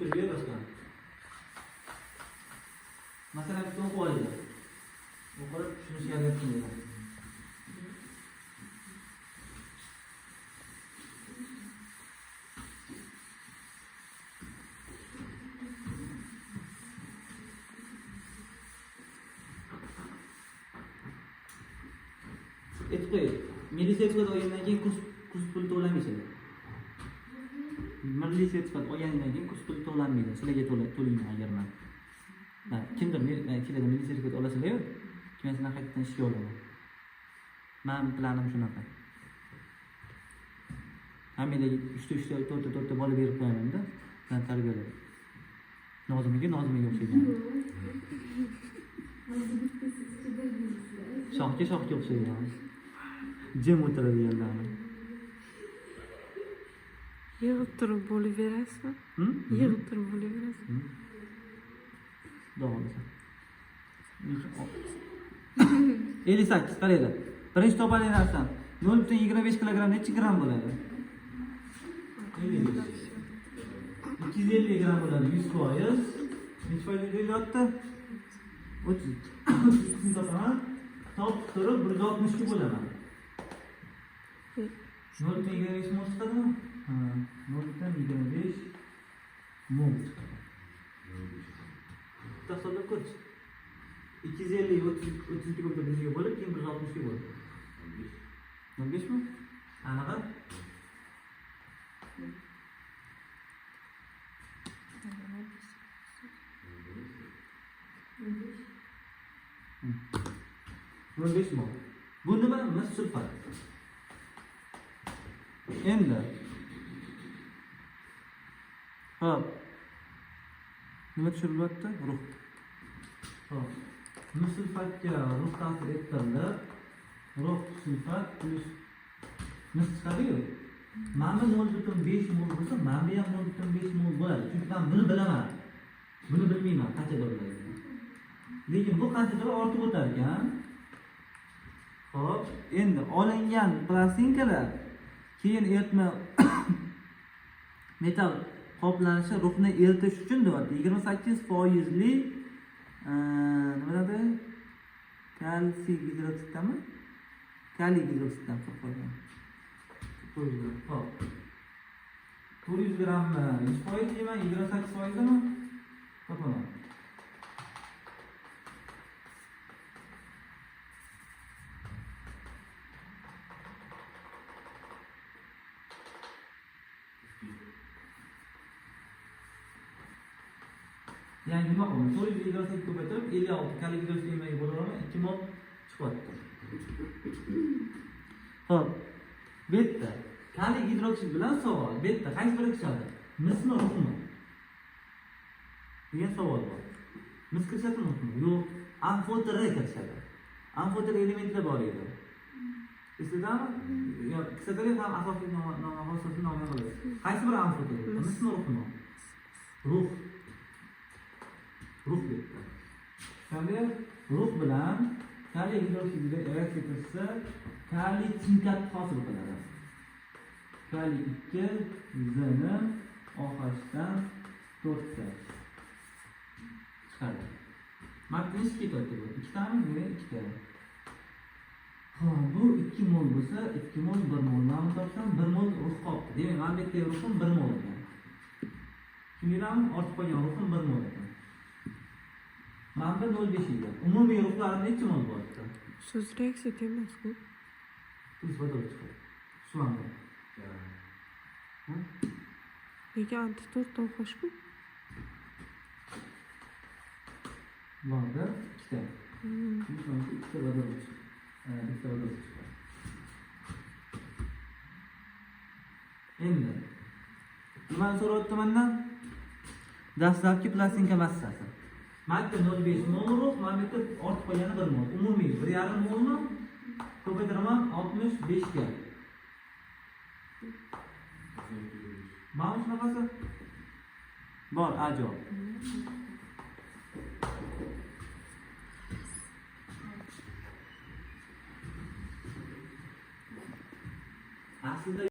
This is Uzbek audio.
Surishtirib berasizlar. Masalan, bitta o'qib olinglar. O'qib tushunishga harakat qilinglar. Aytib qo'ying. Milliy sertifikat olgandan keyin kurs puli to'lamaysizlar. Milliy sertifikat olgandan keyin kurs puli to'lanmaydi. Sizlarga to'layman agarman. Kimdir keladi milliy sertifikat olasizlar-yu, keyin sizlarni qaytadan ishga olaman. Men planim shunaqa. Hammalarga 3ta 4ta bola berib qo'yaman-da, men tarbiyalab. Nozimaga o'xshagan. Shoxga o'xshagan. Jim o'tiradiganlarni. Yig'ib turib bo'lib berasizmi? Yig'ib turib bo'lib berasizmi? Doğru. 58 qaranglar. Birinchi topadigan narsam 0.25 kg necha gram bo'ladi? 55. 250 gram bo'ladi 100%. Necha foiz deyapti? 30. Topaman. Top turib 160 ga bo'laman. 0.25 mol chiqadimi? Ha, 0.25 mol chiqadi. Tasavvur ko'rch. 250 32 ga birga bo'lib, keyin 160 ga bo'ladi. 15 mi? Anaqa? Beş mi? Bu nima? Mis sulfat. Endi. Hop. Nima tushiryapti? Ruh. Hop. Mis sulfatga ruh ta'sir etganda, ruh sulfat plus mis chiqadi-ku. Mana 0.5 mol bo'lsa, mana ham 0.5 mol bo'ladi. Chunki men buni bilaman. Buni bilmayman qancha bo'ladi. Lekin bu qanchalar ortib o'tar ekan. Hop, endi olingan plastinkalar keyin eritma metal qoplanishi ruhni eritish uchun deyapti. 28% li nima dedi? Kalsiy gidroksiddanmi? Kaliy gidroksiddan qo'ygan. Hop. 400 grammi 100% deyman, 28%mi? Topaman. Yani nima qildim? 428 ko'paytirib 56 kaliy gidroksidga bo'laman, 2 mol chiqyapti. Xo'p. Bu yerda kaliy gidroksid bilan savol. Bu yerda qaysi biri kiradi? Mismi, ruhmi? degan savol bor. Mis kirishadimi, ruhmi? Yo'q, amfoter kirishadi. Amfoter elementlar bor edi. Esladami? Yo, kisadagi ham asosiy nomi bo'ladi. Qaysi biri amfoter? Mismi, ruhmi? Ruh. Ruh debdi. Qanday ruh bilan kaliy gidroksidga reaksiya qilsa, kaliy tinkat hosil qiladi. Kaliy 2 zini OH dan 4 ta chiqadi. Maknish ketadi bu. 2 tami, yana 2 ta. Ha, bu 2 mol bo'lsa, 2 mol 1 moldan topsam 1 mol ruh qoldi. Demak, men bu yerda ruhim 1 mol ekan. Tushundingizmi? Ortib qolgan ruhim 1 mol ekan. Manda 0.5 edi. Umumiy ruhlarning necha mol bor? Siz reaksiya emasku. Siz fotoga chiqadi. Sulanadi. Nega antitor to'xtashku? Bunda 2 ta. Ikkita vodorod chiqadi. Ikkita vodorod chiqadi. Endi nimani so'rayapti mendan? Dastlabki plastinka massasi. Makta 0.5 mol ruh, makta ortib qolgani 1 mol. Umumiy 1.5 molni ko'paytiraman 65 ga. Mana shunaqasi bor, ajoyib.